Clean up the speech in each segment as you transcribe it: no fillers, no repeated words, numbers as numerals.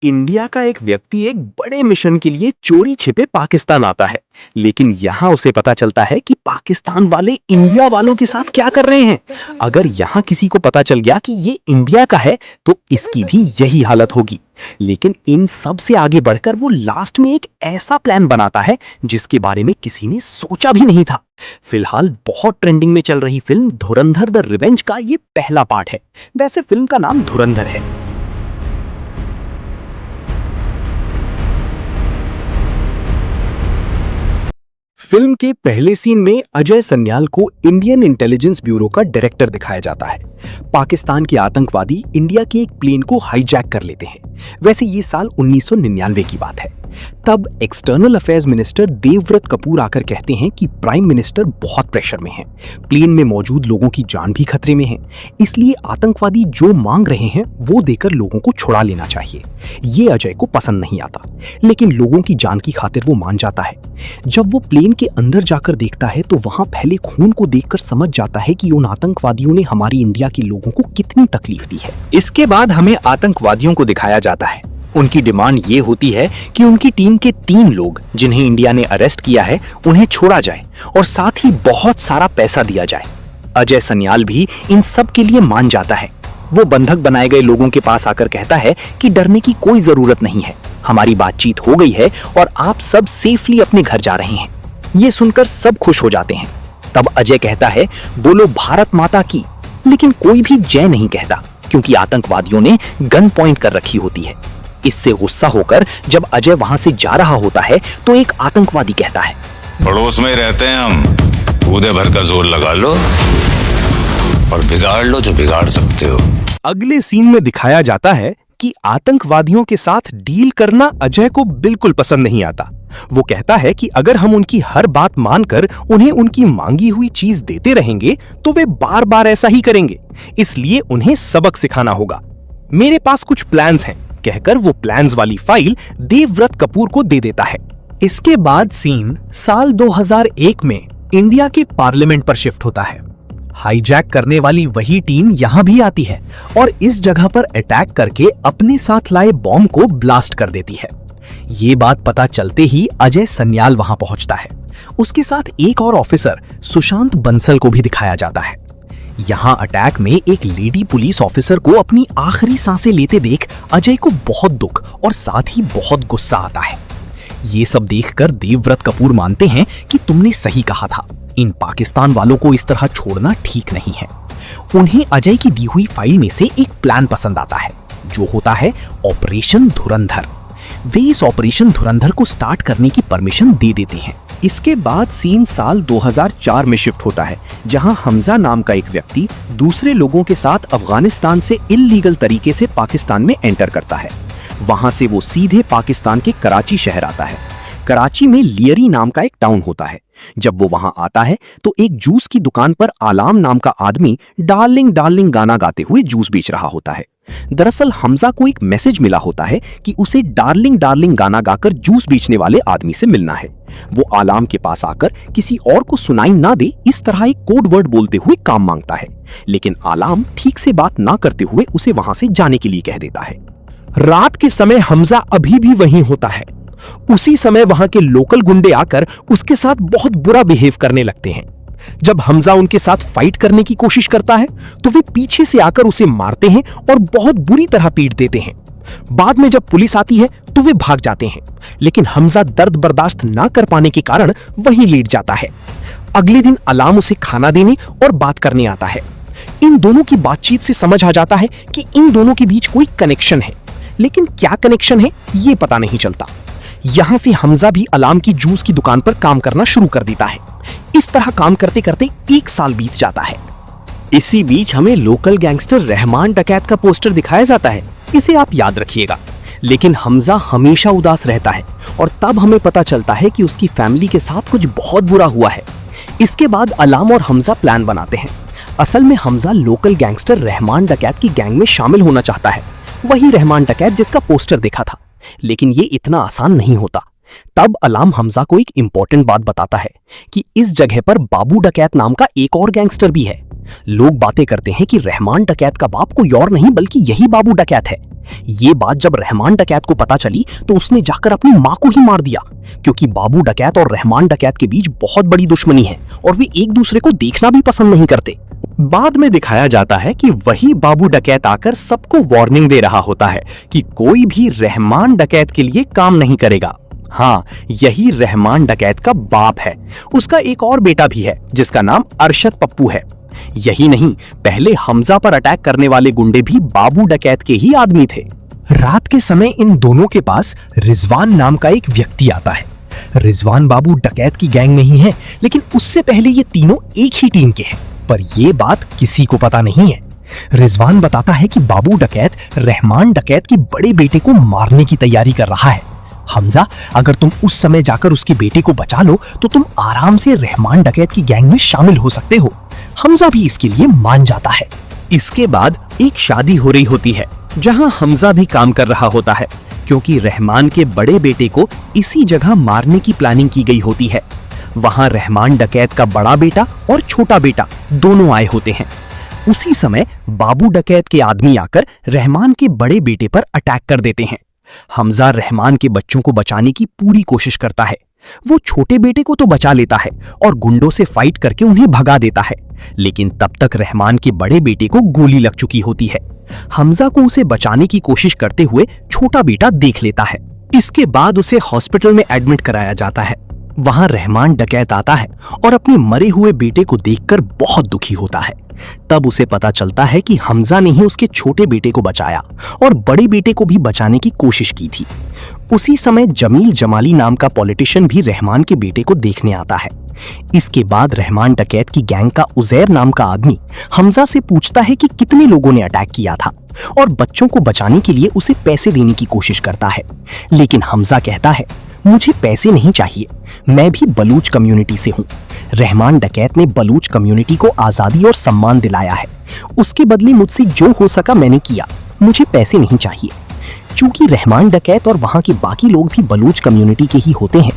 India का एक व्यक्ति एक बड़े मिशन के लिए चोरी छिपे पाकिस्तान आता है, लेकिन यहाँ उसे पता चलता है कि पाकिस्तान वाले इंडिया वालों के साथ क्या कर रहे हैं। अगर यहाँ किसी को पता चल गया कि ये इंडिया का है, तो इसकी भी यही हालत होगी। लेकिन इन सब से आगे बढ़कर वो लास्ट में एक ऐसा प्लान बनाता है जिसके बारे में किसी ने सोचा भी नहीं था। फिलहाल बहुत ट्रेंडिंग में चल रही फिल्म धुरंधर द रिवेंज का ये पहला पार्ट है। वैसे फिल्म का नाम धुरंधर है। फिल्म के पहले सीन में अजय सन्याल को इंडियन इंटेलिजेंस ब्यूरो का डायरेक्टर दिखाया जाता है। पाकिस्तान के आतंकवादी इंडिया के एक प्लेन को हाईजैक कर लेते हैं। वैसे ये साल 1999 की बात है। तब external affairs minister Devvrat Kapoor आकर कहते हैं कि प्राइम मिनिस्टर बहुत प्रेशर में हैं। प्लेन में मौजूद लोगों की जान भी खतरे में है, इसलिए आतंकवादी जो मांग रहे हैं वो देकर लोगों को छुड़ा लेना चाहिए। ये अजय को पसंद नहीं आता, लेकिन लोगों की जान की खातिर वो मान जाता है। जब वो प्लेन के अंदर जाकर देखता है तो वहां फैले खून को देखकर समझ जाता है कि उन आतंकवादियों ने हमारी इंडिया के लोगों को कितनी तकलीफ दी है। इसके बाद हमें आतंकवादियों को दिखाया जाता है। उनकी डिमांड ये होती है कि उनकी टीम के 3 लोग जिन्हें इंडिया ने अरेस्ट किया है उन्हें छोड़ा जाए और साथ ही बहुत सारा पैसा दिया जाए। अजय सन्याल भी इन सब के लिए मान जाता है। वो बंधक बनाए गए लोगों के पास आकर कहता है कि डरने की कोई जरूरत नहीं है, हमारी बातचीत हो गई है और आप सब सेफली अपने घर जा रहे हैं। ये सुनकर सब खुश हो जाते हैं। तब अजय कहता है, बोलो भारत माता की, लेकिन कोई भी जय नहीं कहता क्योंकि आतंकवादियों ने गन पॉइंट कर रखी होती है। इससे गुस्सा होकर जब अजय वहां से जा रहा होता है तो एक आतंकवादी कहता है, पड़ोस में रहते हैं हम, कूदे भर का जोर लगा लो और बिगाड़ लो जो बिगाड़ सकते हो। अगले सीन में दिखाया जाता है कि आतंकवादियों के साथ डील करना अजय को बिल्कुल पसंद नहीं आता। वो कहता है कि अगर हम उनकी हर बात मानकर उन्हें उनकी मांगी हुई चीज देते रहेंगे तो वे बार बार ऐसा ही करेंगे, इसलिए उन्हें सबक सिखाना होगा। मेरे पास कुछ प्लान्स हैं, कहकर वो प्लान्स वाली फाइल देवव्रत कपूर को दे देता है। इसके बाद सीन साल 2001 में इंडिया के पार्लियामेंट पर शिफ्ट होता है। हाईजैक करने वाली वही टीम यहां भी आती है और इस जगह पर अटैक करके अपने साथ लाए बॉम्ब को ब्लास्ट कर देती है। ये बात पता चलते ही अजय सन्याल वहां पहुंचता है। उसके साथ एक और ऑफिसर सुशांत बंसल को भी दिखाया जाता है। यहाँ अटैक में एक लेडी पुलिस ऑफिसर को अपनी आखिरी सांसें लेते देख अजय को बहुत दुख और साथ ही बहुत गुस्सा आता है। ये सब देखकर देवव्रत कपूर मानते हैं कि तुमने सही कहा था, इन पाकिस्तान वालों को इस तरह छोड़ना ठीक नहीं है। उन्हें अजय की दी हुई फाइल में से एक प्लान पसंद आता है, जो होता है ऑपरेशन धुरंधर। वे इस ऑपरेशन धुरंधर को स्टार्ट करने की परमिशन दे देते हैं। इसके बाद सीन साल 2004 में शिफ्ट होता है, जहां हमजा नाम का एक व्यक्ति दूसरे लोगों के साथ अफगानिस्तान से इल्लीगल तरीके से पाकिस्तान में एंटर करता है। वहां से वो सीधे पाकिस्तान के कराची शहर आता है। कराची में लियरी नाम का एक टाउन होता है। जब वो वहां आता है तो एक जूस की दुकान पर आलाम नाम का आदमी डार्लिंग डार्लिंग गाना गाते हुए जूस बेच रहा होता है। दरअसल हमजा को एक मैसेज मिला होता है कि उसे डार्लिंग डार्लिंग गाना गाकर जूस बेचने वाले आदमी से मिलना है। वो आलाम के पास आकर किसी और को सुनाई ना दे इस तरह एक कोड वर्ड बोलते हुए काम मांगता है, लेकिन आलाम ठीक से बात ना करते हुए उसे वहां से जाने के लिए कह देता है। रात के समय हमजा अभी भी वहीं होता है। उसी समय वहां के लोकल गुंडे आकर उसके साथ बहुत बुरा बिहेव करने लगते हैं। जब हमजा उनके साथ फाइट करने की कोशिश करता है तो वे पीछे से आकर उसे मारते हैं और बहुत बुरी तरह पीट देते हैं। बाद में जब पुलिस आती है तो वे भाग जाते हैं, लेकिन हमजा दर्द बर्दाश्त ना कर पाने के कारण वहीं लेट जाता है। अगले दिन अलाम उसे खाना देने और बात करने आता है। इन दोनों की बातचीत से समझ आ जाता है कि इन दोनों के बीच कोई कनेक्शन है, लेकिन क्या कनेक्शन है ये पता नहीं चलता। यहां से हमजा भी अलाम की जूस की दुकान पर काम करना शुरू कर देता है। इस तरह काम करते करते 1 साल बीत जाता है। इसी बीच हमें लोकल गैंगस्टर रहमान डकैत का पोस्टर दिखाया जाता है, इसे आप याद रखिएगा। लेकिन हमजा हमेशा उदास रहता है और तब हमें पता चलता है कि उसकी फैमिली के साथ कुछ बहुत बुरा हुआ है। इसके बाद अलाम और हमजा प्लान बनाते हैं। असल में हमजा लोकल गैंगस्टर रहमान डकैत की गैंग में शामिल होना चाहता है, वही रहमान डकैत जिसका पोस्टर देखा था। लेकिन ये इतना आसान नहीं होता। तब अलाम हमजा को एक इंपॉर्टेंट बात बताता है कि इस जगह पर बाबू डकैत नाम का एक और गैंगस्टर भी है। लोग बातें करते हैं कि रहमान डकैत का बाप कोई और नहीं बल्कि यही बाबू डकैत है। ये बात जब रहमान डकैत को पता चली तो उसने जाकर अपनी मां को ही मार दिया, क्योंकि बाबू डकैत और रहमान डकैत के बीच बहुत बड़ी दुश्मनी है और वे एक दूसरे को देखना भी पसंद नहीं करते। बाद में दिखाया जाता है कि वही बाबू डकैत आकर सबको वार्निंग दे रहा होता है कि कोई भी रहमान डकैत के लिए काम नहीं करेगा। हाँ, यही रहमान डकैत का बाप है। उसका एक और बेटा भी है जिसका नाम अरशद पप्पू है। यही नहीं, पहले हमजा पर अटैक करने वाले गुंडे भी बाबू डकैत के ही आदमी थे। रात के समय इन दोनों के पास रिजवान नाम का एक व्यक्ति आता है। रिजवान बाबू डकैत की गैंग में ही है, लेकिन उससे पहले ये तीनों एक ही टीम के हैं, पर ये बात किसी को पता नहीं है। रिजवान बताता है कि बाबू डकैत रहमान डकैत के बड़े बेटे को मारने की तैयारी कर रहा है। हमजा, अगर तुम उस समय जाकर उसके बेटे को बचा लो तो तुम आराम से रहमान डकैत की गैंग में शामिल हो सकते हो। हमजा भी इसके लिए मान जाता है। इसके बाद एक शादी हो रही होती है जहां हमजा भी काम कर रहा होता है, क्योंकि रहमान के बड़े बेटे को इसी जगह मारने की प्लानिंग की गई होती है। वहां रहमान डकैत का बड़ा बेटा और छोटा बेटा दोनों आए होते हैं। उसी समय बाबू डकैत के आदमी आकर रहमान के बड़े बेटे पर अटैक कर देते हैं। हमजा रहमान के बच्चों को बचाने की पूरी कोशिश करता है। वो छोटे बेटे को तो बचा लेता है और गुंडों से फाइट करके उन्हें भगा देता है, लेकिन तब तक रहमान के बड़े बेटे को गोली लग चुकी होती है। हमजा को उसे बचाने की कोशिश करते हुए छोटा बेटा देख लेता है। इसके बाद उसे हॉस्पिटल में एडमिट कराया जाता है। वहां रहमान डकैत आता है और अपने मरे हुए बेटे को देखकर बहुत दुखी होता है। तब उसे पता चलता है कि हमजा ने ही उसके छोटे बेटे को बचाया और बड़े बेटे को भी बचाने की कोशिश की थी। उसी समय जमील जमाली नाम का पॉलिटिशियन भी रहमान के बेटे को देखने आता है। इसके बाद रहमान डकैत की गैंग का उजैर नाम का आदमी हमजा से पूछता है कि कितने लोगों ने अटैक किया था और बच्चों को बचाने के लिए उसे पैसे देने की कोशिश करता है, लेकिन हमजा कहता है, मुझे पैसे नहीं चाहिए, मैं भी बलूच कम्युनिटी से हूं। रहमान डकैत ने बलूच कम्युनिटी को आजादी और सम्मान दिलाया है, उसके बदले मुझसे जो हो सका मैंने किया, मुझे पैसे नहीं चाहिए। चूंकि रहमान डकैत और वहां के बाकी लोग भी बलूच कम्युनिटी के ही होते हैं,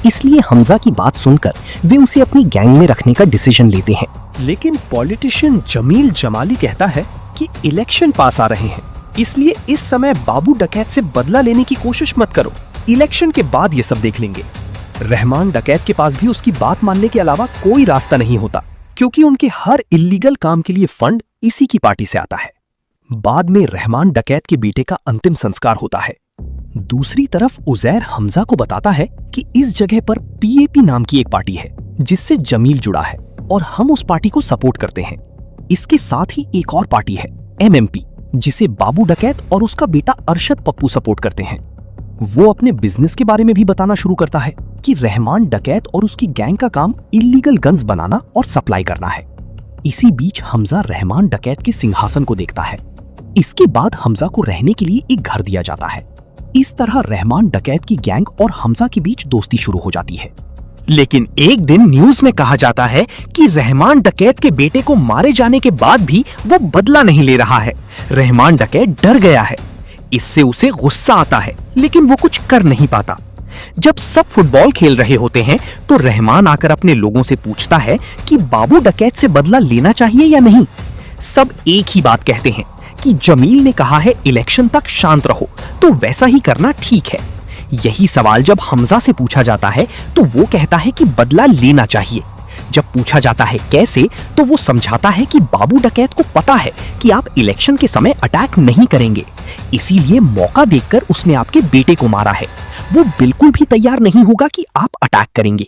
इसलिए हमजा की बात सुनकर वे उसे अपनी गैंग में रखने का डिसीजन लेते हैं। लेकिन पॉलिटिशियन जमील जमाली कहता है कि इलेक्शन पास आ रहे हैं, इसलिए इस समय बाबू डकैत से बदला लेने की कोशिश मत करो, इलेक्शन के बाद ये सब देख लेंगे। रहमान डकैत के पास भी उसकी बात मानने के अलावा कोई रास्ता नहीं होता, क्योंकि उनके हर इल्लीगल काम के लिए फंड इसी की पार्टी से आता है। बाद में रहमान डकैत के बेटे का अंतिम संस्कार होता है। दूसरी तरफ उजैर हमजा को बताता है कि इस जगह पर पीएपी नाम की एक पार्टी है जिससे जमील जुड़ा है और हम उस पार्टी को सपोर्ट करते हैं। इसके साथ ही एक और पार्टी है एमएमपी, जिसे बाबू डकैत और उसका बेटा अरशद पप्पू सपोर्ट करते हैं। वो अपने बिजनेस के बारे में भी बताना शुरू करता है कि रहमान डकैत और उसकी गैंग का काम इल्लीगल गन्स बनाना और सप्लाई करना है। इसी बीच हमजा रहमान डकैत के सिंहासन को देखता है। इसके बाद हमजा को रहने के लिए एक घर दिया जाता है। इस तरह रहमान डकैत की गैंग और हमजा के बीच दोस्ती शुरू हो जाती है। लेकिन एक दिन न्यूज में कहा जाता है कि रहमान डकैत के बेटे को मारे जाने के बाद भी वो बदला नहीं ले रहा है। रहमान डकैत डर गया है। इससे उसे गुस्सा आता है, लेकिन वो कुछ कर नहीं पाता। जब सब फुटबॉल खेल रहे होते हैं तो रहमान आकर अपने लोगों से पूछता है कि बाबू डकैत से बदला लेना चाहिए या नहीं। सब एक ही बात कहते हैं कि जमील ने कहा है इलेक्शन तक शांत रहो, तो वैसा ही करना ठीक है। यही सवाल जब हमजा से पूछा जाता है तो वो कहता है कि बदला लेना चाहिए। जब पूछा जाता है कैसे, तो वो समझाता है कि बाबू डकैत को पता है कि आप इलेक्शन के समय अटैक नहीं करेंगे, इसीलिए मौका देखकर उसने आपके बेटे को मारा है। वो बिल्कुल भी तैयार नहीं होगा कि आप अटैक करेंगे,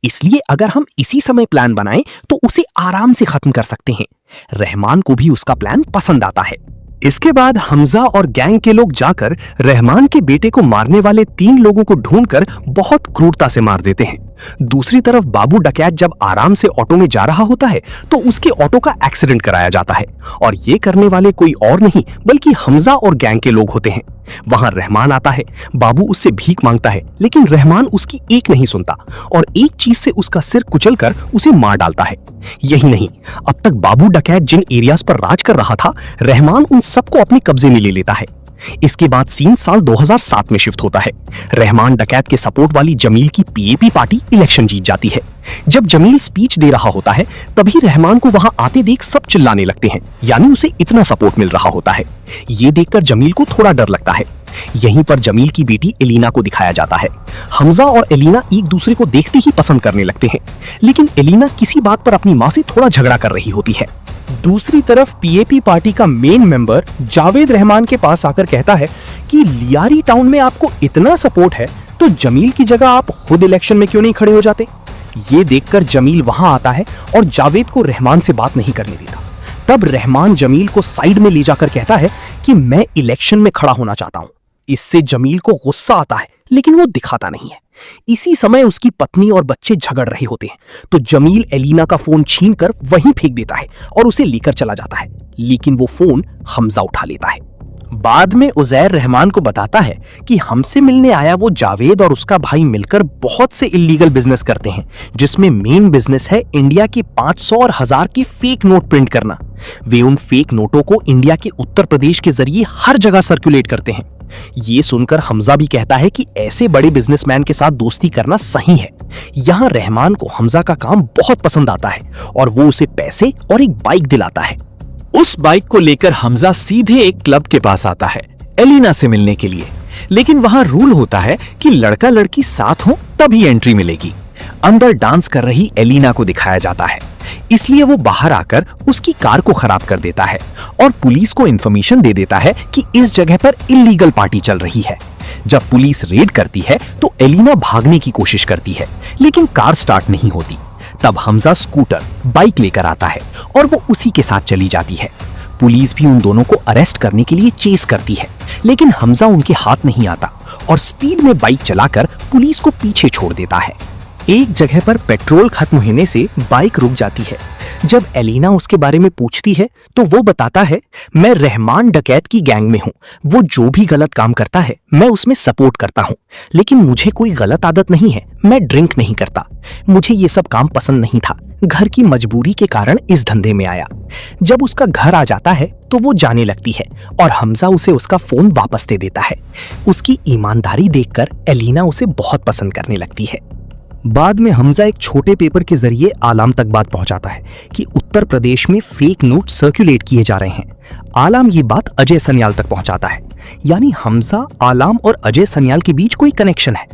इसलिए अगर हम इसी समय प्लान बनाएं तो उसे आराम से खत्म कर सकते हैं। रहमान को भी उसका प्लान पसंद आता है। इसके बाद हमजा और गैंग के लोग जाकर रहमान के बेटे को मारने वाले 3 लोगों को ढूंढकर बहुत क्रूरता से मार देते हैं। दूसरी तरफ बाबू डकैत जब आराम से ऑटो में जा रहा होता है तो उसके ऑटो का एक्सीडेंट कराया जाता है, और ये करने वाले कोई और नहीं बल्कि हमजा और गैंग के लोग होते हैं। वहां रहमान आता है, बाबू उससे भीख मांगता है, लेकिन रहमान उसकी एक नहीं सुनता और एक चीज से उसका सिर कुचलकर उसे मार डालता है। यही नहीं, अब तक बाबू डकैत जिन एरियाज पर राज कर रहा था, रहमान उन सबको अपने कब्जे में ले लेता है। इसके बाद सीन साल 2007 में शिफ्ट होता है। रहमान डकैत के सपोर्ट वाली जमील की पीएपी पार्टी इलेक्शन जीत जाती है। जब जमील स्पीच दे रहा होता है तभी रहमान को वहां आते देख सब चिल्लाने लगते हैं, यानी उसे इतना सपोर्ट मिल रहा होता है। ये देखकर जमील को थोड़ा डर लगता है। यहीं पर जमील की बेटी एलिना को दिखाया जाता है। हमजा और एलिना एक दूसरे को देखते ही पसंद करने लगते हैं, लेकिन एलिना किसी बात पर अपनी माँ से थोड़ा झगड़ा कर रही होती है। दूसरी तरफ पीएपी पार्टी का मेन मेंबर जावेद रहमान के पास आकर कहता है कि लियारी टाउन में आपको इतना सपोर्ट है तो जमील की जगह आप खुद इलेक्शन में क्यों नहीं खड़े हो जाते। ये देखकर जमील वहां आता है और जावेद को रहमान से बात नहीं करने देता। तब रहमान जमील को साइड में ले जाकर कहता है कि मैं इलेक्शन में खड़ा होना चाहता हूं। इससे जमील को गुस्सा आता है, लेकिन वो दिखाता नहीं है। इसी समय उसकी पत्नी और बच्चे झगड़ रहे होते हैं, तो जमील एलिना का फोन छीनकर वहीं फेंक देता है और उसे लेकर चला जाता है, लेकिन वो फोन हमजा उठा लेता है। बाद में उजैर रहमान को बताता है कि हमसे मिलने आया वो जावेद और उसका भाई मिलकर बहुत से इल्लीगल बिजनेस करते हैं, जिसमें मेन बिजनेस है इंडिया के 500 और 1000 के फेक नोट प्रिंट करना। वे उन फेक नोटों को इंडिया के उत्तर प्रदेश के जरिए हर जगह सर्कुलेट करते हैं। ये सुनकर हमजा भी कहता है कि ऐसे बड़े बिजनेसमैन के साथ दोस्ती करना सही है। यहाँ रहमान को हमजा का काम बहुत पसंद आता है और वो उसे पैसे और एक बाइक दिलाता है। उस बाइक को लेकर हमजा सीधे एक क्लब के पास आता है एलिना से मिलने के लिए, लेकिन वहां रूल होता है कि लड़का लड़की साथ हो तभी एंट्री मिलेगी। अंदर डांस कर रही एलिना को दिखाया जाता है, इसलिए वो बाहर आकर उसकी कार को खराब कर देता है और पुलिस को इंफॉर्मेशन दे देता है कि इस जगह पर इल्लीगल पार्टी चल रही है। जब पुलिस रेड करती है तो एलिना भागने की कोशिश करती है, लेकिन कार स्टार्ट नहीं होती। तब हमजा स्कूटर बाइक लेकर आता है और वो उसी के साथ चली जाती है। पुलिस भी उन दोनों को अरेस्ट करने के लिए चेस करती है, लेकिन हमजा उनके हाथ नहीं आता और स्पीड में बाइक चलाकर पुलिस को पीछे छोड़ देता है। एक जगह पर पेट्रोल खत्म होने से बाइक रुक जाती है। जब एलिना उसके बारे में पूछती है तो वो बताता है, मैं रहमान डकैत की गैंग में हूँ। वो जो भी गलत काम करता है मैं उसमें सपोर्ट करता हूँ, लेकिन मुझे कोई गलत आदत नहीं है। मैं ड्रिंक नहीं करता। मुझे ये सब काम पसंद नहीं था। घर की मजबूरी के कारण इस धंधे में आया। जब उसका घर आ जाता है तो वो जाने लगती है और हमजा उसे उसका फोन वापस दे देता है। उसकी ईमानदारी देखकर एलिना उसे बहुत पसंद करने लगती है। बाद में हमजा एक छोटे पेपर के जरिए आलाम तक बात पहुंचाता है कि उत्तर प्रदेश में फेक नोट सर्कुलेट किए जा रहे हैं। आलाम ये बात अजय सन्याल तक पहुंचाता है, यानी हमजा, आलाम और अजय सन्याल के बीच कोई कनेक्शन है।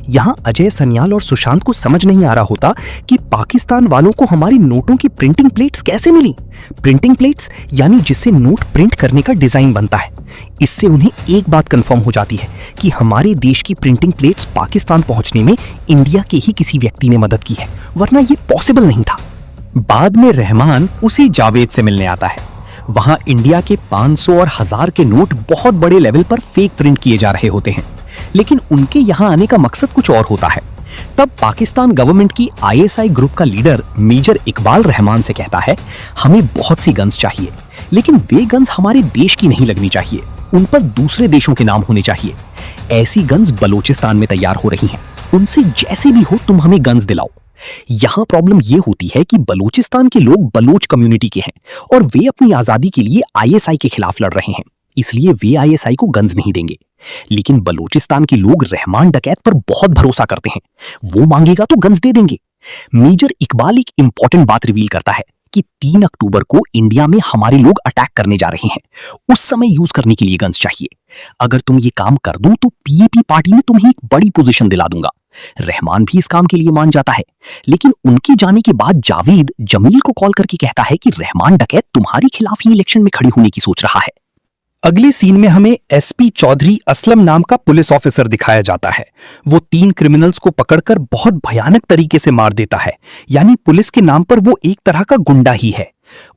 यहाँ अजय सन्याल और सुशांत को समझ नहीं आ रहा होता कि पाकिस्तान वालों को हमारी नोटों की प्रिंटिंग प्लेट्स कैसे मिली। प्रिंटिंग प्लेट्स यानी जिससे नोट प्रिंट करने का डिजाइन बनता है। इससे उन्हें एक बात कंफर्म हो जाती है कि हमारे देश की प्रिंटिंग प्लेट्स पाकिस्तान पहुंचने में इंडिया के ही किसी व्यक्ति ने मदद की है, वरना ये पॉसिबल नहीं था। बाद में रहमान उसी जावेद से मिलने आता है। वहां इंडिया के 500 और 1000 के नोट बहुत बड़े लेवल पर फेक प्रिंट किए जा रहे होते हैं, लेकिन उनके यहां आने का मकसद कुछ और होता है। तब पाकिस्तान गवर्नमेंट की आईएसआई ग्रुप का लीडर मेजर इकबाल रहमान से कहता है, हमें बहुत सी गन्स चाहिए, लेकिन वे गन्स हमारे देश की नहीं लगनी चाहिए। उन पर दूसरे देशों के नाम होने चाहिए। ऐसी गन्स बलूचिस्तान में तैयार हो रही हैं। उनसे जैसे भी हो तुम हमें गन्स दिलाओ। यहाँ प्रॉब्लम ये होती है कि बलूचिस्तान के लोग बलोच कम्युनिटी के हैं और वे अपनी आजादी के लिए आईएसआई के खिलाफ लड़ रहे हैं, इसलिए वे आईएसआई को गन्स नहीं देंगे। लेकिन बलूचिस्तान के लोग रहमान डकैत पर बहुत भरोसा करते हैं, वो मांगेगा तो गन्स दे देंगे। मेजर इकबाल एक इंपॉर्टेंट बात रिवील करता है कि 3 अक्टूबर को इंडिया में हमारे लोग अटैक करने जा रहे हैं। उस समय यूज करने के लिए गन्स चाहिए। अगर तुम ये काम कर दो तो पीएपी पार्टी में तुम्हें एक बड़ी पोजीशन दिला दूंगा। रहमान भी इस काम के लिए मान जाता है, लेकिन उनके जाने के बाद जावेद जमील को कॉल करके कहता है कि रहमान डकैत तुम्हारे खिलाफ ही इलेक्शन में खड़ी होने की सोच रहा है। अगले सीन में हमें एसपी चौधरी असलम नाम का पुलिस ऑफिसर दिखाया जाता है। वो 3 क्रिमिनल्स को पकड़कर बहुत भयानक तरीके से मार देता है, यानी पुलिस के नाम पर वो एक तरह का गुंडा ही है।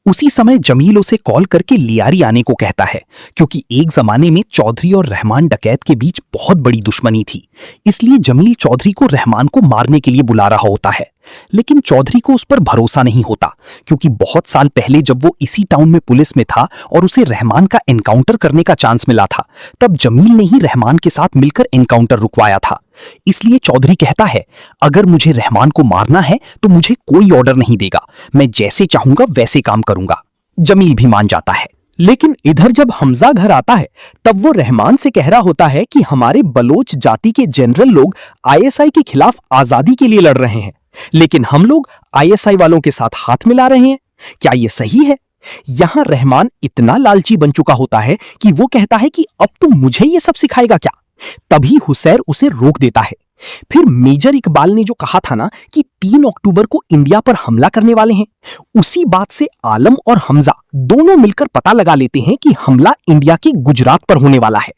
उसी समय जमील उसे कॉल करके लियारी आने को कहता है, क्योंकि एक जमाने में चौधरी और रहमान डकैत के बीच बहुत बड़ी दुश्मनी थी। इसलिए जमील चौधरी को रहमान को मारने के लिए बुला रहा होता है, लेकिन चौधरी को उस पर भरोसा नहीं होता, क्योंकि बहुत साल पहले जब वो इसी टाउन में पुलिस में था और उसे रहमान का एनकाउंटर करने का चांस मिला था, तब जमील ने ही रहमान के साथ मिलकर एनकाउंटर रुकवाया था। इसलिए चौधरी कहता है, अगर मुझे रहमान को मारना है तो मुझे कोई ऑर्डर नहीं देगा, मैं जैसे चाहूंगा वैसे काम करूंगा। जमील भी मान जाता है। लेकिन इधर जब हमजा घर आता है तब वो रहमान से कह रहा होता है कि हमारे बलोच जाति के जनरल लोग आईएसआई के खिलाफ आजादी के लिए लड़ रहे हैं, लेकिन हम लोग आईएसआई वालों के साथ हाथ मिला रहे हैं। क्या ये सही है? यहां रहमान इतना लालची बन चुका होता है कि वो कहता है कि अब तुम मुझे ये सब सिखाएगा क्या? तभी हुसैर उसे रोक देता है। फिर मेजर इकबाल ने जो कहा था ना कि 3 अक्टूबर को इंडिया पर हमला करने वाले हैं, उसी बात से आलम और हमजा दोनों मिलकर पता लगा लेते हैं कि हमला इंडिया के गुजरात पर होने वाला है।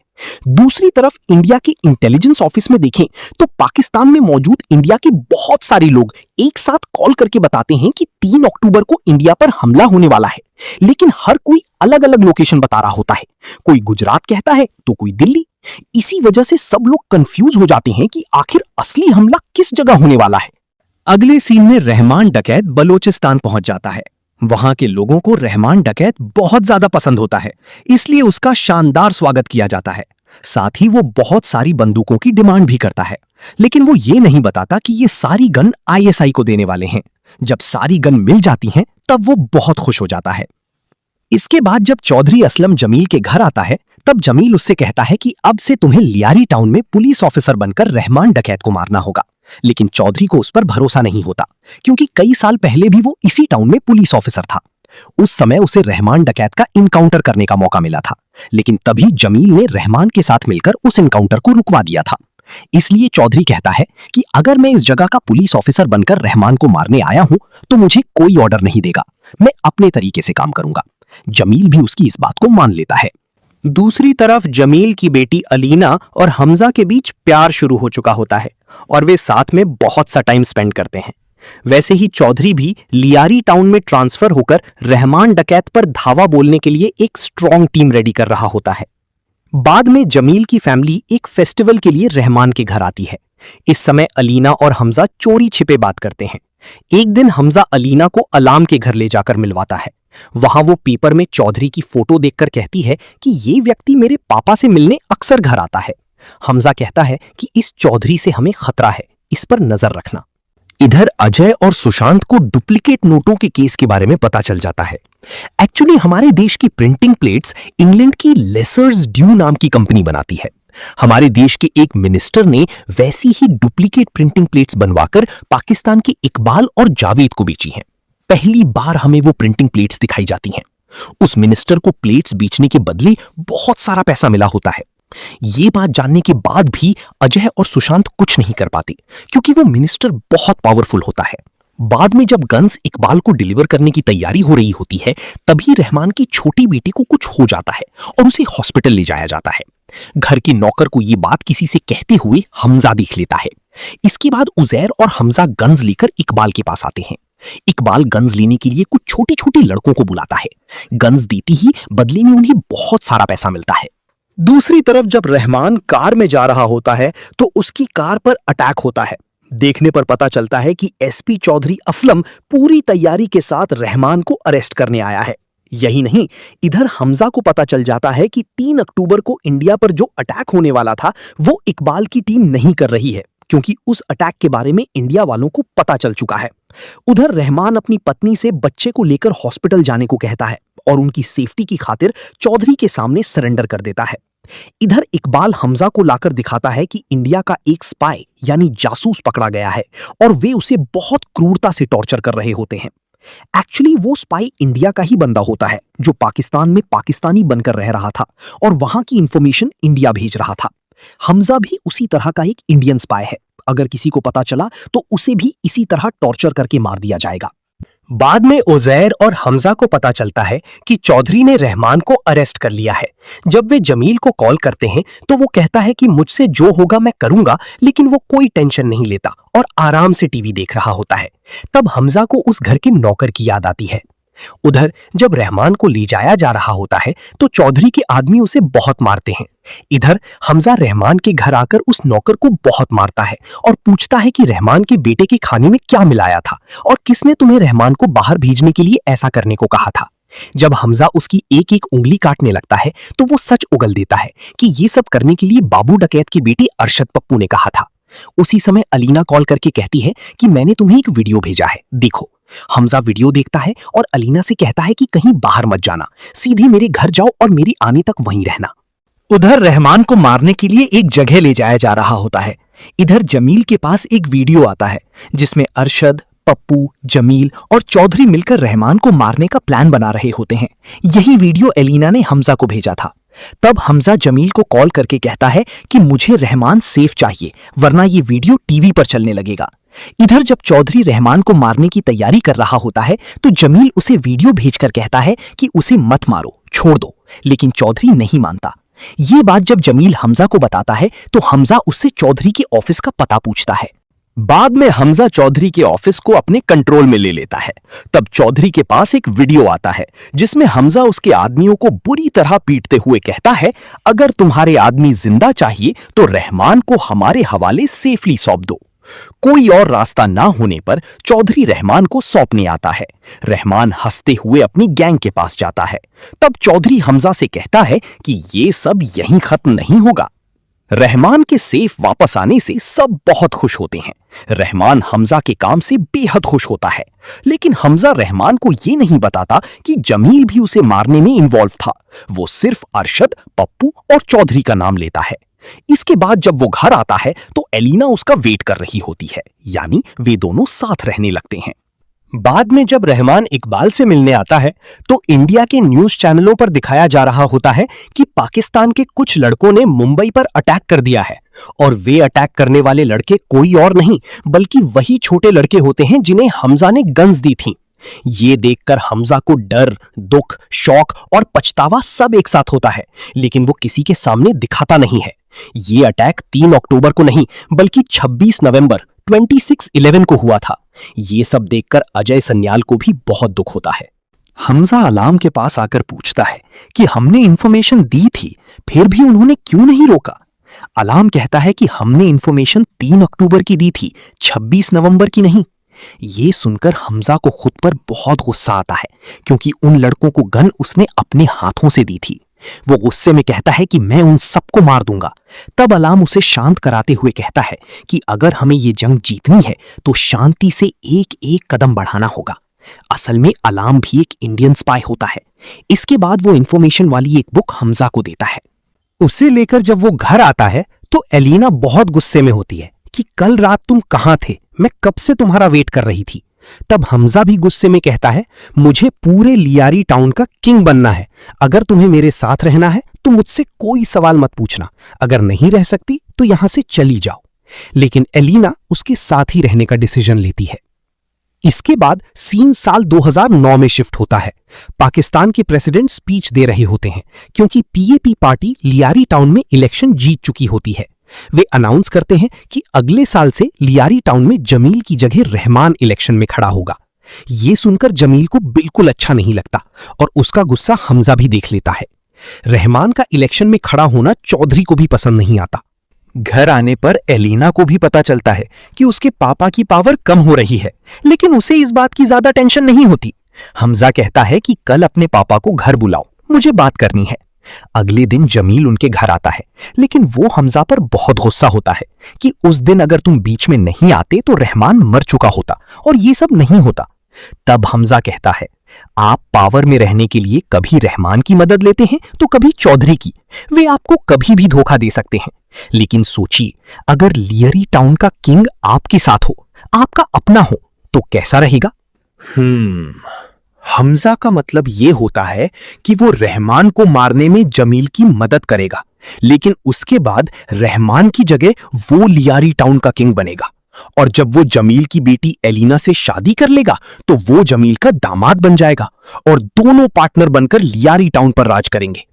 दूसरी तरफ इंडिया के इंटेलिजेंस ऑफिस में देखें तो पाकिस्तान में मौजूद इंडिया के बहुत सारे लोग एक साथ कॉल करके बताते हैं कि 3 अक्टूबर को इंडिया पर हमला होने वाला है, लेकिन हर कोई अलग अलग लोकेशन बता रहा होता है। कोई गुजरात कहता है तो कोई दिल्ली। इसी वजह से सब लोग कंफ्यूज हो जाते हैं कि आखिर असली हमला किस जगह होने वाला है। अगले सीन में रहमान डकैत बलोचिस्तान पहुंच जाता है। वहां के लोगों को रहमान डकैत बहुत ज्यादा पसंद होता है, इसलिए उसका शानदार स्वागत किया जाता है। साथ ही वो बहुत सारी बंदूकों की डिमांड भी करता है, लेकिन वो ये नहीं बताता कि ये सारी गन आईएसआई को देने वाले हैं। जब सारी गन मिल जाती हैं तब वो बहुत खुश हो जाता है। इसके बाद जब चौधरी असलम जमील के घर आता है तब जमील उससे कहता है कि अब से तुम्हें लियारी टाउन में पुलिस ऑफिसर बनकर रहमान डकैत को मारना होगा। लेकिन चौधरी को उस पर भरोसा नहीं होता, क्योंकि कई साल पहले भी वो इसी टाउन में पुलिस ऑफिसर था। उस समय उसे रहमान डकैत का इनकाउंटर करने का मौका मिला था, लेकिन तभी जमील ने रहमान के साथ मिलकर उस इनकाउंटर को रुकवा दिया था। इसलिए चौधरी कहता है कि अगर मैं इस जगह का पुलिस ऑफिसर बनकर रहमान को मारने आया हूं तो मुझे कोई ऑर्डर नहीं देगा, मैं अपने तरीके से काम करूंगा। जमील भी उसकी इस बात को मान लेता है। दूसरी तरफ जमील की बेटी अलीना और हमजा के बीच प्यार शुरू हो चुका होता है और वे साथ में बहुत सा टाइम स्पेंड करते हैं। वैसे ही चौधरी भी लियारी टाउन में ट्रांसफर होकर रहमान डकैत पर धावा बोलने के लिए एक स्ट्रॉन्ग टीम रेडी कर रहा होता है। बाद में जमील की फैमिली एक फेस्टिवल के लिए रहमान के घर आती है। इस समय अलीना और हमजा चोरी छिपे बात करते हैं। एक दिन हमजा अलीना को अलाम के घर ले जाकर मिलवाता है। वहां वो पेपर में चौधरी की फोटो देखकर कहती है कि ये व्यक्ति मेरे पापा से मिलने अक्सर घर आता है। हमजा कहता है कि इस चौधरी से हमें खतरा है, इस पर नजर रखना। इधर अजय और सुशांत को डुप्लीकेट नोटों के केस के बारे में पता चल जाता है। एक्चुअली हमारे देश की प्रिंटिंग प्लेट्स इंग्लैंड की लेसर्स ड्यू नाम की कंपनी बनाती है। हमारे देश के एक मिनिस्टर ने वैसी ही डुप्लीकेट प्रिंटिंग प्लेट्स बनवाकर पाकिस्तान के इकबाल और जावेद को बेची हैं। पहली बार हमें वो प्रिंटिंग प्लेट्स दिखाई जाती हैं। उस मिनिस्टर को प्लेट्स बेचने के बदले बहुत सारा पैसा मिला होता है। ये बात जानने के बाद भी अजय और सुशांत कुछ नहीं कर पाते, क्योंकि वो मिनिस्टर बहुत पावरफुल होता है। बाद में जब गन्स इकबाल को डिलीवर करने की तैयारी हो रही होती है, तभी रहमान की छोटी बेटी को कुछ हो जाता है और उसे हॉस्पिटल ले जाया जाता है। घर के नौकर को ये बात किसी से कहते हुए हमजा देख लेता है। इसके बाद उजैर और हमजा गन्स लेकर इकबाल के पास आते हैं। इकबाल गन्स लेने के लिए कुछ छोटे छोटे लड़कों को बुलाता है। गन्स देती ही बदले में उन्हें बहुत सारा पैसा मिलता है। दूसरी तरफ जब रहमान कार में जा रहा होता है तो उसकी कार पर अटैक होता है। देखने पर पता चलता है कि एसपी चौधरी अफलम पूरी तैयारी के साथ रहमान को अरेस्ट करने आया है। यही नहीं, इधर हमजा को पता चल जाता है कि 3 अक्टूबर को इंडिया पर जो अटैक होने वाला था वो इकबाल की टीम नहीं कर रही है, क्योंकि उस अटैक के बारे में इंडिया वालों को पता चल चुका है। उधर रहमान अपनी पत्नी से बच्चे को लेकर हॉस्पिटल जाने को कहता है और उनकी सेफ्टी की खातिर चौधरी के सामने सरेंडर कर देता है। इधर इकबाल हमजा को लाकर दिखाता है कि इंडिया का एक स्पाई यानी जासूस पकड़ा गया है और वे उसे बहुत क्रूरता से टॉर्चर कर रहे होते हैं। एक्चुअली वो स्पाई इंडिया का ही बंदा होता है जो पाकिस्तान में पाकिस्तानी बनकर रह रहा था और वहां की इंफॉर्मेशन इंडिया भेज रहा था। हमजा भी उसी तरह का एक इंडियन स्पाई है। अगर किसी को पता चला तो उसे भी इसी तरह टॉर्चर करके मार दिया जाएगा। बाद में उजैर और हमजा को पता चलता है कि चौधरी ने रहमान को अरेस्ट कर लिया है। जब वे जमील को कॉल करते हैं तो वो कहता है कि मुझसे जो होगा मैं करूंगा, लेकिन वो कोई टेंशन नहीं लेता और आराम से टीवी देख रहा होता है। तब हमजा को उस घर के नौकर की याद आती है। उधर जब रहमान को ले जाया जा रहा होता है तो चौधरी के आदमी उसे बहुत मारते हैं। इधर हमजा रहमान के घर आकर उस नौकर को बहुत मारता है और पूछता है कि रहमान के बेटे के खाने में क्या मिलाया था और किसने तुम्हें रहमान को बाहर भेजने के लिए ऐसा करने को कहा था। जब हमजा उसकी एक एक उंगली काटने लगता है तो वो सच उगल देता है कि ये सब करने के लिए बाबू डकैत के बेटे अरशद पप्पू ने कहा था। उसी समय अलीना कॉल करके कहती है कि मैंने तुम्हें एक वीडियो भेजा है, देखो। हमजा वीडियो देखता है और अलीना से कहता है कि कहीं बाहर मत जाना, सीधे मेरे घर जाओ और मेरी आने तक वहीं रहना। उधर रहमान को मारने के लिए एक जगह ले जाया जा रहा होता है। इधर जमील के पास एक वीडियो आता है जिसमें अरशद, पप्पू, जमील और चौधरी मिलकर रहमान को मारने का प्लान बना रहे होते हैं। यही वीडियो एलिना ने हमजा को भेजा था। तब हमजा जमील को कॉल करके कहता है कि मुझे रहमान सेफ चाहिए, वरना ये वीडियो टीवी पर चलने लगेगा। इधर जब चौधरी रहमान को मारने की तैयारी कर रहा होता है तो जमील उसे वीडियो भेजकर कहता है कि उसे मत मारो, छोड़ दो, लेकिन चौधरी नहीं मानता। ये बात जब जमील हमजा को बताता है तो हमजा उससे चौधरी के ऑफिस का पता पूछता है। बाद में हमजा चौधरी के ऑफिस को अपने कंट्रोल में ले लेता है। तब चौधरी के पास एक वीडियो आता है जिसमें हमजा उसके आदमियों को बुरी तरह पीटते हुए कहता है, अगर तुम्हारे आदमी जिंदा चाहिए तो रहमान को हमारे हवाले सेफली सौंप दो। कोई और रास्ता ना होने पर चौधरी रहमान को सौंपने आता है। रहमान हंसते हुए अपनी गैंग के पास जाता है। तब चौधरी हमजा से कहता है कि ये सब यहीं खत्म नहीं होगा। रहमान के सेफ वापस आने से सब बहुत खुश होते हैं। रहमान हमजा के काम से बेहद खुश होता है, लेकिन हमजा रहमान को ये नहीं बताता कि जमील भी उसे मारने में इन्वॉल्व था। वो सिर्फ अरशद, पप्पू और चौधरी का नाम लेता है। इसके बाद जब वो घर आता है तो एलिना उसका वेट कर रही होती है, यानी वे दोनों साथ रहने लगते हैं। बाद में जब रहमान इकबाल से मिलने आता है तो इंडिया के न्यूज चैनलों पर दिखाया जा रहा होता है कि पाकिस्तान के कुछ लड़कों ने मुंबई पर अटैक कर दिया है, और वे अटैक करने वाले लड़के कोई और नहीं बल्कि वही छोटे लड़के होते हैं जिन्हें हमजा ने गन्स दी थी। ये देखकर हमजा को डर, दुख, शौक और पछतावा सब एक साथ होता है, लेकिन वो किसी के सामने दिखाता नहीं है। ये अटैक 3 अक्टूबर को नहीं बल्कि 26 नवंबर 26/11 को हुआ था। ये सब देखकर अजय सन्याल को भी बहुत दुख होता है। हमजा अलाम के पास आकर पूछता है कि हमने इंफॉर्मेशन दी थी, फिर भी उन्होंने क्यों नहीं रोका। अलाम कहता है कि हमने इंफॉर्मेशन 3 अक्टूबर की दी थी, 26 नवंबर की नहीं। ये सुनकर हमजा को खुद पर बहुत गुस्सा आता है, क्योंकि उन लड़कों को गन उसने अपने हाथों से दी थी। वो गुस्से में कहता है कि मैं उन सबको मार दूंगा। तब अलाम उसे शांत कराते हुए कहता है कि अगर हमें ये जंग जीतनी है तो शांति से एक एक कदम बढ़ाना होगा। असल में अलाम भी एक इंडियन स्पाई होता है। इसके बाद वो इंफॉर्मेशन वाली एक बुक हमजा को देता है। उसे लेकर जब वो घर आता है तो एलिना बहुत गुस्से में होती है कि कल रात तुम कहां थे, मैं कब से तुम्हारा वेट कर रही थी। तब हमजा भी गुस्से में कहता है, मुझे पूरे लियारी टाउन का किंग बनना है। अगर तुम्हें मेरे साथ रहना है तो मुझसे कोई सवाल मत पूछना, अगर नहीं रह सकती तो यहां से चली जाओ। लेकिन एलिना उसके साथ ही रहने का डिसीजन लेती है। इसके बाद सीन साल 2009 में शिफ्ट होता है। पाकिस्तान के प्रेसिडेंट स्पीच दे रहे होते हैं, क्योंकि पीएपी पार्टी लियारी टाउन में इलेक्शन जीत चुकी होती है। वे अनाउंस करते हैं कि अगले साल से लियारी टाउन में जमील की जगह रहमान इलेक्शन में खड़ा होगा। ये सुनकर जमील को बिल्कुल अच्छा नहीं लगता और उसका गुस्सा हमजा भी देख लेता है। रहमान का इलेक्शन में खड़ा होना चौधरी को भी पसंद नहीं आता। घर आने पर एलिना को भी पता चलता है कि उसके पापा की पावर कम हो रही है, लेकिन उसे इस बात की ज्यादा टेंशन नहीं होती। हमजा कहता है कि कल अपने पापा को घर बुलाओ, मुझे बात करनी है। अगले दिन जमील उनके घर आता है, लेकिन वो हमजा पर बहुत गुस्सा होता है कि उस दिन अगर तुम बीच में नहीं आते तो रहमान मर चुका होता और ये सब नहीं होता। तब हमजा कहता है, आप पावर में रहने के लिए कभी रहमान की मदद लेते हैं तो कभी चौधरी की। वे आपको कभी भी धोखा दे सकते हैं, लेकिन सोचिए अगर लियरी टाउन का किंग आपके साथ हो, आपका अपना हो, तो कैसा रहेगा। हमजा का मतलब ये होता है कि वो रहमान को मारने में जमील की मदद करेगा, लेकिन उसके बाद रहमान की जगह वो लियारी टाउन का किंग बनेगा, और जब वो जमील की बेटी एलिना से शादी कर लेगा तो वो जमील का दामाद बन जाएगा और दोनों पार्टनर बनकर लियारी टाउन पर राज करेंगे।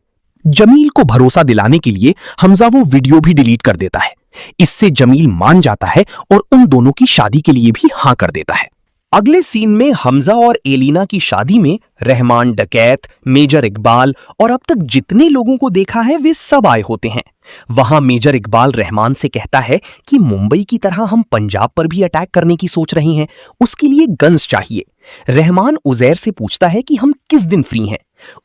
जमील को भरोसा दिलाने के लिए हमजा वो वीडियो भी डिलीट कर देता है। इससे जमील मान जाता है और उन दोनों की शादी के लिए भी हाँ कर देता है। अगले सीन में हमजा और एलिना की शादी में रहमान, डकैत, मेजर इकबाल और अब तक जितने लोगों को देखा है वे सब आए होते हैं। वहां मेजर इकबाल रहमान से कहता है कि मुंबई की तरह हम पंजाब पर भी अटैक करने की सोच रहे हैं, उसके लिए गन्स चाहिए। रहमान उजैर से पूछता है कि हम किस दिन फ्री हैं।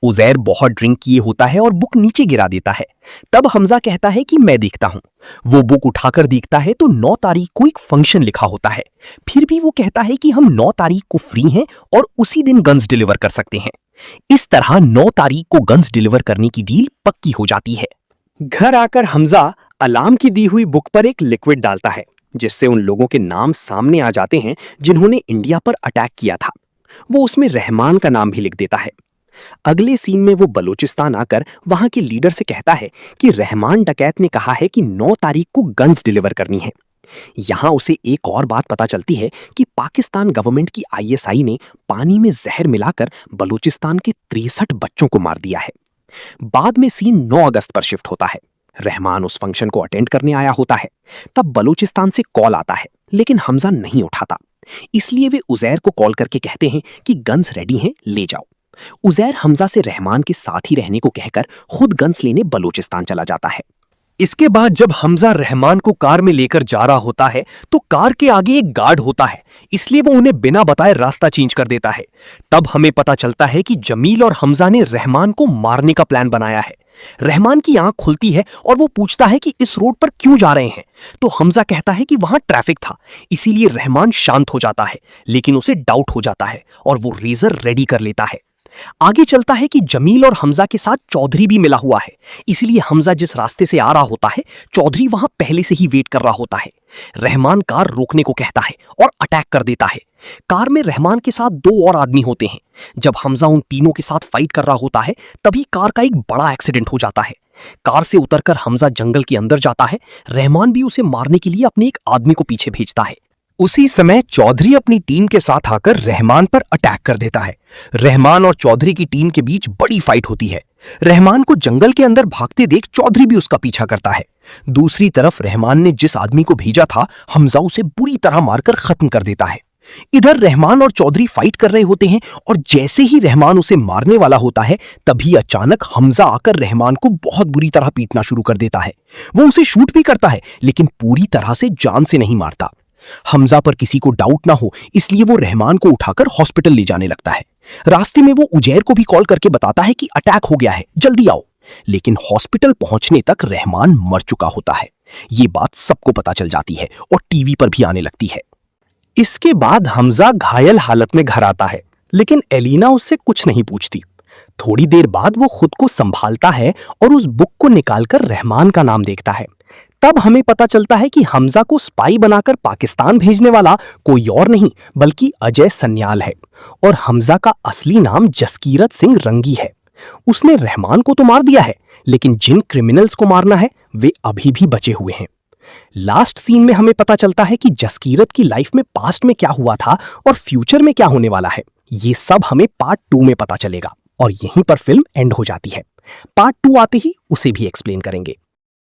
उजैर बहुत ड्रिंक किए होता है और बुक नीचे गिरा देता है। तब हमजा कहता है कि मैं देखता हूं। वो बुक उठाकर देखता है तो 9 तारीख को एक फंक्शन लिखा होता है। फिर भी वो कहता है कि हम 9 तारीख को फ्री हैं और उसी दिन गन्स डिलीवर कर सकते हैं। इस तरह 9 तारीख को गन्स डिलीवर करने की डील पक्की हो जाती है। घर आकर हमजा अलार्म की दी हुई बुक पर एक लिक्विड डालता है, जिससे उन लोगों के नाम सामने आ जाते हैं जिन्होंने इंडिया पर अटैक किया था। वो उसमें रहमान का नाम भी लिख देता है। अगले सीन में वो बलूचिस्तान आकर वहां के लीडर से कहता है कि रहमान डकैत ने कहा है कि 9 तारीख को गन्स डिलीवर करनी है। यहां उसे एक और बात पता चलती है कि पाकिस्तान गवर्नमेंट की आईएसआई ने पानी में जहर मिलाकर बलूचिस्तान के 63 बच्चों को मार दिया है। बाद में सीन 9 अगस्त पर शिफ्ट होता है। रहमान उस फंक्शन को अटेंड करने आया होता है। तब बलूचिस्तान से कॉल आता है, लेकिन हमजा नहीं उठाता। इसलिए वे उजैर को कॉल करके कहते हैं कि गन्स रेडी हैं, ले जाओ। उजैर हमजा से रहमान के साथ ही रहने को कहकर खुद गन्स लेने बलूचिस्तान चला जाता है। इसके बाद जब हमजा रहमान को कार में लेकर जा रहा होता है तो कार के आगे एक गार्ड होता है, इसलिए वो उन्हें बिना बताए रास्ता चेंज कर देता है। तब हमें पता चलता है कि जमील और हमजा ने रहमान को मारने का प्लान बनाया है। रहमान की आंख खुलती है और वो पूछता है कि इस रोड पर क्यों जा रहे हैं, तो हमजा कहता है कि वहां ट्रैफिक था। इसीलिए रहमान शांत हो जाता है, लेकिन उसे डाउट हो जाता है और वो रेजर रेडी कर लेता है। आगे चलता है कि जमील और हमजा के साथ चौधरी भी मिला हुआ है, इसलिए हमजा जिस रास्ते से आ रहा होता है चौधरी वहां पहले से ही वेट कर रहा होता है। रहमान कार रोकने को कहता है और अटैक कर देता है। कार में रहमान के साथ 2 और आदमी होते हैं। जब हमजा उन तीनों के साथ फाइट कर रहा होता है तभी कार का एक बड़ा एक्सीडेंट हो जाता है। कार से उतरकर हमजा जंगल के अंदर जाता है। रहमान भी उसे मारने के लिए अपने एक आदमी को पीछे भेजता है। उसी समय चौधरी अपनी टीम के साथ आकर रहमान पर अटैक कर देता है। रहमान और चौधरी की टीम के बीच बड़ी फाइट होती है। रहमान को जंगल के अंदर भागते देख चौधरी भी उसका पीछा करता है। दूसरी तरफ रहमान ने जिस आदमी को भेजा था, हमजा उसे बुरी तरह मारकर खत्म कर देता है। इधर रहमान और चौधरी फाइट कर रहे होते हैं और जैसे ही रहमान उसे मारने वाला होता है तभी अचानक हमजा आकर रहमान को बहुत बुरी तरह पीटना शुरू कर देता है। वो उसे शूट भी करता है, लेकिन पूरी तरह से जान से नहीं मारता। हमजा पर किसी को डाउट ना हो इसलिए वो रहमान को उठाकर हॉस्पिटल ले जाने लगता है। रास्ते में वो उजैर को भी कॉल करके बताता है कि अटैक हो गया है, जल्दी आओ। लेकिन हॉस्पिटल पहुंचने तक रहमान मर चुका होता है। ये बात सबको पता चल जाती है और टीवी पर भी आने लगती है। इसके बाद हमजा घायल हालत में घर आता है, लेकिन एलिना उससे कुछ नहीं पूछती। थोड़ी देर बाद वो खुद को संभालता है और उस बुक को निकालकर रहमान का नाम देखता है। तब हमें पता चलता है कि हमजा को स्पाई बनाकर पाकिस्तान भेजने वाला कोई और नहीं बल्कि अजय सन्याल है और हमजा का असली नाम जसकीरत सिंह रंगी है। उसने रहमान को तो मार दिया है, लेकिन जिन क्रिमिनल्स को मारना है वे अभी भी बचे हुए हैं। लास्ट सीन में हमें पता चलता है कि जसकीरत की लाइफ में पास्ट में क्या हुआ था और फ्यूचर में क्या होने वाला है। ये सब हमें पार्ट 2 में पता चलेगा और यहीं पर फिल्म एंड हो जाती है। पार्ट 2 आते ही उसे भी एक्सप्लेन करेंगे।